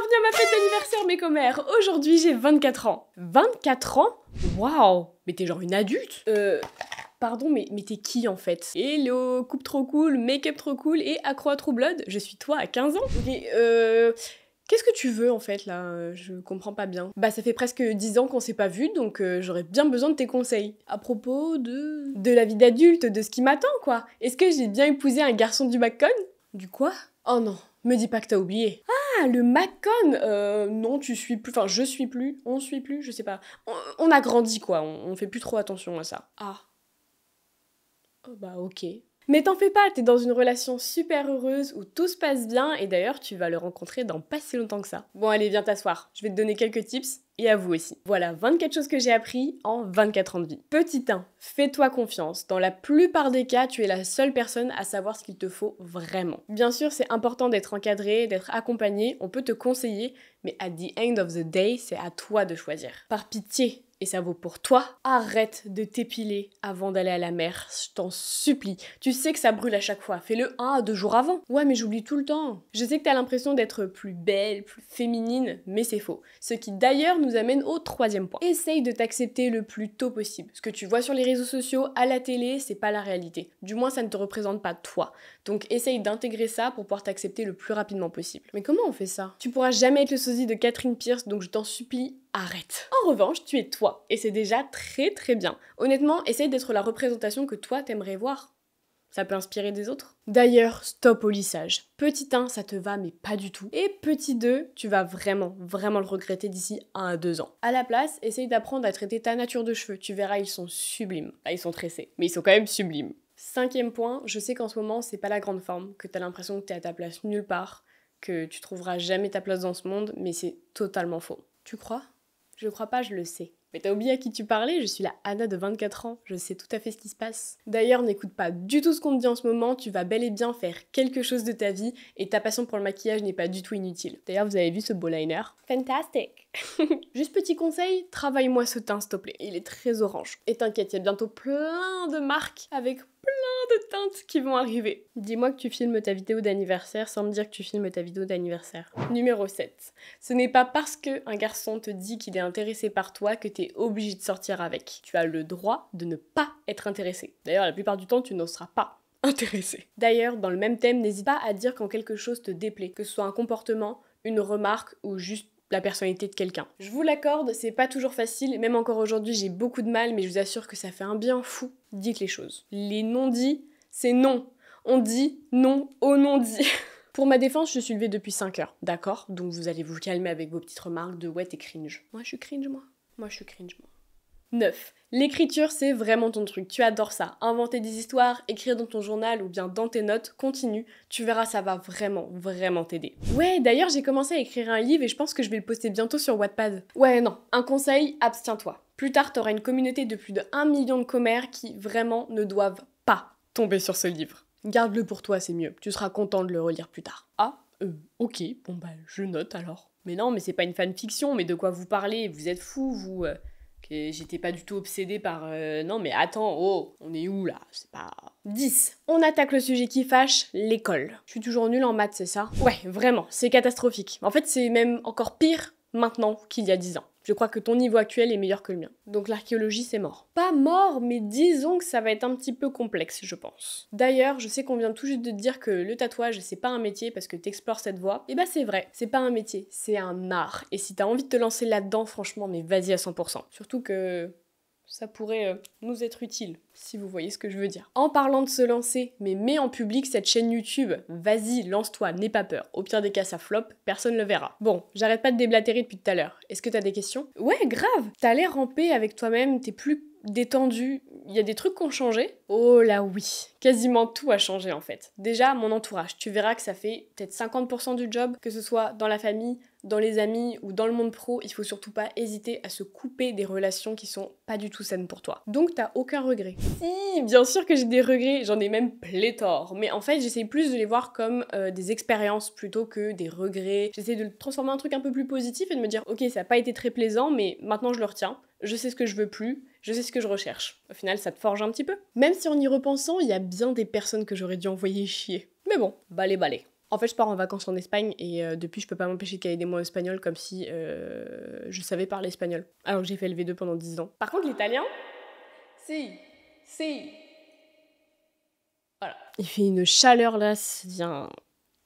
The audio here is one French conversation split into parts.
Bienvenue à ma fête d'anniversaire, mes commères. Aujourd'hui, j'ai 24 ans. 24 ans? Waouh! Mais t'es genre une adulte? Pardon, mais t'es qui en fait? Hello, coupe trop cool, make-up trop cool et accro à True Blood, je suis toi à 15 ans? Ok, qu'est-ce que tu veux en fait là? Je comprends pas bien. Bah ça fait presque 10 ans qu'on s'est pas vu, donc j'aurais bien besoin de tes conseils. À propos de la vie d'adulte, de ce qui m'attend quoi. Est-ce que j'ai bien épousé un garçon du Macon? Du quoi? Oh non, me dis pas que t'as oublié. Ah, le Macon! Non, tu suis plus, enfin je suis plus, on suit plus, je sais pas. On a grandi quoi, on fait plus trop attention à ça. Ah. Oh bah ok. Mais t'en fais pas, t'es dans une relation super heureuse où tout se passe bien et d'ailleurs tu vas le rencontrer dans pas si longtemps que ça. Bon allez, viens t'asseoir, je vais te donner quelques tips et à vous aussi. Voilà, 24 choses que j'ai appris en 24 ans de vie. Petit 1, fais-toi confiance. Dans la plupart des cas, tu es la seule personne à savoir ce qu'il te faut vraiment. Bien sûr, c'est important d'être encadré, d'être accompagné, on peut te conseiller, mais at the end of the day, c'est à toi de choisir. Par pitié, et ça vaut pour toi, arrête de t'épiler avant d'aller à la mer, je t'en supplie. Tu sais que ça brûle à chaque fois, fais-le 1 à 2 jours avant. Ouais, mais j'oublie tout le temps. Je sais que t'as l'impression d'être plus belle, plus féminine, mais c'est faux. Ce qui d'ailleurs nous amène au 3e point. Essaye de t'accepter le plus tôt possible. Ce que tu vois sur les réseaux sociaux, à la télé, c'est pas la réalité. Du moins, ça ne te représente pas toi. Donc essaye d'intégrer ça pour pouvoir t'accepter le plus rapidement possible. Mais comment on fait ça? Tu pourras jamais être le sosie de Catherine Pierce, donc je t'en supplie, arrête. En revanche, tu es toi, et c'est déjà très très bien. Honnêtement, essaye d'être la représentation que toi t'aimerais voir. Ça peut inspirer des autres. D'ailleurs, stop au lissage. Petit 1, ça te va, mais pas du tout. Et petit 2, tu vas vraiment le regretter d'ici 1 à 2 ans. À la place, essaye d'apprendre à traiter ta nature de cheveux. Tu verras, ils sont sublimes. Là, ils sont tressés, mais ils sont quand même sublimes. 5e point, je sais qu'en ce moment, c'est pas la grande forme, que t'as l'impression que t'es à ta place nulle part, que tu trouveras jamais ta place dans ce monde, mais c'est totalement faux. Tu crois? Je crois pas, je le sais. Mais t'as oublié à qui tu parlais? Je suis la Anna de 24 ans, je sais tout à fait ce qui se passe. D'ailleurs, n'écoute pas du tout ce qu'on te dit en ce moment, tu vas bel et bien faire quelque chose de ta vie, et ta passion pour le maquillage n'est pas du tout inutile. D'ailleurs, vous avez vu ce beau liner? Fantastic! Juste petit conseil, travaille-moi ce teint s'il te plaît, il est très orange. Et t'inquiète, il y a bientôt plein de marques avec plein de teintes qui vont arriver. Dis-moi que tu filmes ta vidéo d'anniversaire sans me dire que tu filmes ta vidéo d'anniversaire. Numéro 7. Ce n'est pas parce qu'un garçon te dit qu'il est intéressé par toi que t'es obligé de sortir avec. Tu as le droit de ne pas être intéressé. D'ailleurs, la plupart du temps, tu n'en seras pas intéressé. D'ailleurs, dans le même thème, n'hésite pas à dire quand quelque chose te déplaît, que ce soit un comportement, une remarque ou juste la personnalité de quelqu'un. Je vous l'accorde, c'est pas toujours facile, même encore aujourd'hui j'ai beaucoup de mal, mais je vous assure que ça fait un bien fou. Dites les choses. Les non-dits, c'est non. On dit non au non-dit. Pour ma défense, je suis levée depuis 5 heures, d'accord? Donc vous allez vous calmer avec vos petites remarques de ouais t'es cringe. Moi je suis cringe moi. Moi je suis cringe moi. 9. L'écriture, c'est vraiment ton truc, tu adores ça. Inventer des histoires, écrire dans ton journal ou bien dans tes notes, continue, tu verras, ça va vraiment t'aider. Ouais, d'ailleurs, j'ai commencé à écrire un livre et je pense que je vais le poster bientôt sur Wattpad. Ouais, non, un conseil, abstiens-toi. Plus tard, t'auras une communauté de plus de 1 million de commères qui vraiment ne doivent pas tomber sur ce livre. Garde-le pour toi, c'est mieux, tu seras content de le relire plus tard. Ah, ok, bon bah, je note alors. Mais non, mais c'est pas une fanfiction, mais de quoi vous parlez? Vous êtes fous, vous... J'étais pas du tout obsédée par... Non mais attends, oh, on est où là? C'est pas... 10. On attaque le sujet qui fâche, l'école. Je suis toujours nulle en maths, c'est ça? Ouais, vraiment, c'est catastrophique. En fait, c'est même encore pire maintenant qu'il y a 10 ans. Je crois que ton niveau actuel est meilleur que le mien. Donc l'archéologie, c'est mort. Pas mort, mais disons que ça va être un petit peu complexe, je pense. D'ailleurs, je sais qu'on vient tout juste de te dire que le tatouage, c'est pas un métier parce que t'explores cette voie. Et bah c'est vrai, c'est pas un métier, c'est un art. Et si t'as envie de te lancer là-dedans, franchement, mais vas-y à 100%. Surtout que... ça pourrait nous être utile, si vous voyez ce que je veux dire. En parlant de se lancer, mais mets en public cette chaîne YouTube. Vas-y, lance-toi, n'aie pas peur. Au pire des cas, ça flop, personne le verra. Bon, j'arrête pas de déblatérer depuis tout à l'heure. Est-ce que t'as des questions? Ouais, grave. T'as l'air en paix avec toi-même, t'es plus détendu. Il y a des trucs qui ont changé? Oh là oui, quasiment tout a changé en fait. Déjà, mon entourage, tu verras que ça fait peut-être 50% du job, que ce soit dans la famille, dans les amis ou dans le monde pro, il faut surtout pas hésiter à se couper des relations qui sont pas du tout saines pour toi. Donc t'as aucun regret. Si, bien sûr que j'ai des regrets, j'en ai même pléthore, mais en fait j'essaie plus de les voir comme des expériences plutôt que des regrets. J'essaie de le transformer en un truc un peu plus positif et de me dire ok ça a pas été très plaisant mais maintenant je le retiens, je sais ce que je veux plus, je sais ce que je recherche. Au final ça te forge un petit peu. Même si en y repensant, il y a bien des personnes que j'aurais dû envoyer chier. Mais bon, balai. En fait, je pars en vacances en Espagne et depuis, je peux pas m'empêcher de caler des mots espagnol comme si je savais parler espagnol. Alors que j'ai fait LV2 pendant 10 ans. Par contre, l'italien, si. Voilà. Il fait une chaleur là, ça devient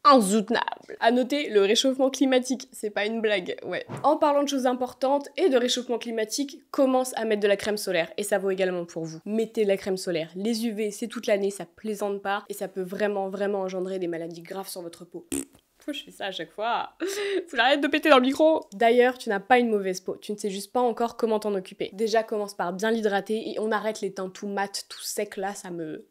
insoutenable. À noter, le réchauffement climatique, c'est pas une blague, ouais. En parlant de choses importantes et de réchauffement climatique, commence à mettre de la crème solaire. Et ça vaut également pour vous. Mettez de la crème solaire. Les UV, c'est toute l'année, ça plaisante pas. Et ça peut vraiment, vraiment engendrer des maladies graves sur votre peau. Pourquoi je fais ça à chaque fois? Faut arrêter de péter dans le micro. D'ailleurs, tu n'as pas une mauvaise peau. Tu ne sais juste pas encore comment t'en occuper. Déjà, commence par bien l'hydrater et on arrête les teints tout mat, tout sec là, ça me...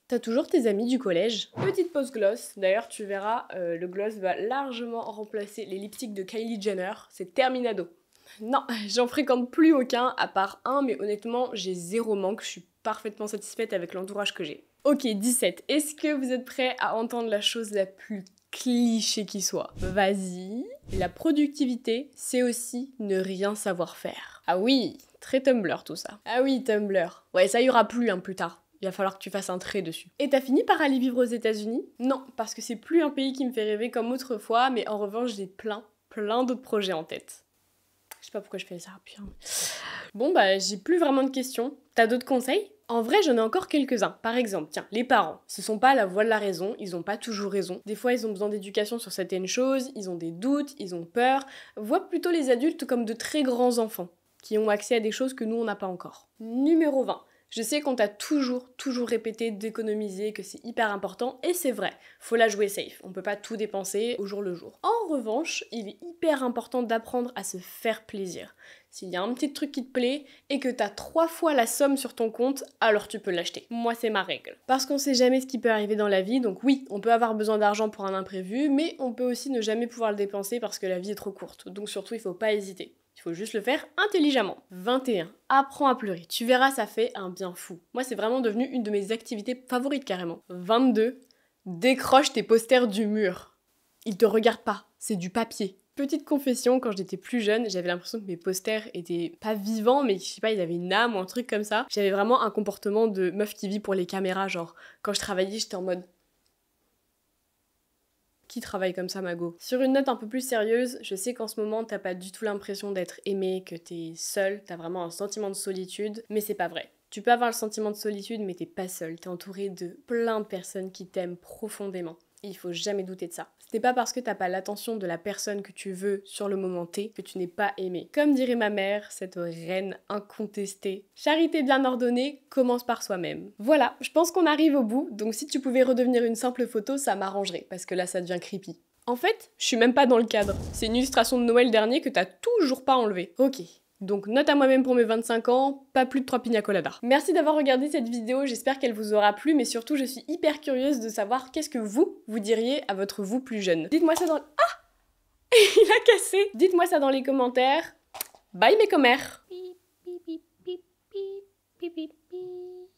T'as toujours tes amis du collège. Petite pause gloss. D'ailleurs, tu verras, le gloss va largement remplacer les lipsticks de Kylie Jenner. C'est terminado. Non, j'en fréquente plus aucun, à part un, mais honnêtement, j'ai zéro manque. Je suis parfaitement satisfaite avec l'entourage que j'ai. Ok, 17. Est-ce que vous êtes prêts à entendre la chose la plus cliché qui soit? Vas-y. La productivité, c'est aussi ne rien savoir faire. Ah oui, très Tumblr tout ça. Ah oui, Tumblr. Ouais, ça y aura plus, plus tard. Il va falloir que tu fasses un trait dessus. Et t'as fini par aller vivre aux États-Unis? Non, parce que c'est plus un pays qui me fait rêver comme autrefois, mais en revanche, j'ai plein d'autres projets en tête. Je sais pas pourquoi je fais ça, putain. Bon, bah, j'ai plus vraiment de questions. T'as d'autres conseils? En vrai, j'en ai encore quelques-uns. Par exemple, tiens, les parents. Ce sont pas la voix de la raison, ils ont pas toujours raison. Des fois, ils ont besoin d'éducation sur certaines choses, ils ont des doutes, ils ont peur. Vois plutôt les adultes comme de très grands enfants, qui ont accès à des choses que nous, on n'a pas encore. Numéro 20. Je sais qu'on t'a toujours répété d'économiser, que c'est hyper important, et c'est vrai, faut la jouer safe, on peut pas tout dépenser au jour le jour. En revanche, il est hyper important d'apprendre à se faire plaisir. S'il y a un petit truc qui te plaît, et que t'as 3 fois la somme sur ton compte, alors tu peux l'acheter. Moi, c'est ma règle. Parce qu'on sait jamais ce qui peut arriver dans la vie, donc oui, on peut avoir besoin d'argent pour un imprévu, mais on peut aussi ne jamais pouvoir le dépenser parce que la vie est trop courte, donc surtout, il faut pas hésiter. Il faut juste le faire intelligemment. 21. Apprends à pleurer. Tu verras, ça fait un bien fou. Moi, c'est vraiment devenu une de mes activités favorites carrément. 22. Décroche tes posters du mur. Ils te regardent pas, c'est du papier. Petite confession, quand j'étais plus jeune, j'avais l'impression que mes posters étaient pas vivants, mais je sais pas, ils avaient une âme ou un truc comme ça. J'avais vraiment un comportement de meuf qui vit pour les caméras, genre quand je travaillais, j'étais en mode... Qui travaille comme ça, Mago? Sur une note un peu plus sérieuse, je sais qu'en ce moment, t'as pas du tout l'impression d'être aimé, que t'es seule, t'as vraiment un sentiment de solitude, mais c'est pas vrai. Tu peux avoir le sentiment de solitude, mais t'es pas seule, t'es entouré de plein de personnes qui t'aiment profondément. Et il faut jamais douter de ça. Ce n'est pas parce que t'as pas l'attention de la personne que tu veux sur le moment T que tu n'es pas aimé. Comme dirait ma mère, cette reine incontestée, charité bien ordonnée commence par soi-même. Voilà, je pense qu'on arrive au bout, donc si tu pouvais redevenir une simple photo, ça m'arrangerait, parce que là ça devient creepy. En fait, je suis même pas dans le cadre. C'est une illustration de Noël dernier que t'as toujours pas enlevée. Ok. Donc note à moi-même pour mes 25 ans, pas plus de 3 pina coladas. Merci d'avoir regardé cette vidéo, j'espère qu'elle vous aura plu, mais surtout je suis hyper curieuse de savoir qu'est-ce que vous diriez à votre vous plus jeune. Dites-moi ça dans... Ah il a cassé. Dites-moi ça dans les commentaires. Bye mes commères.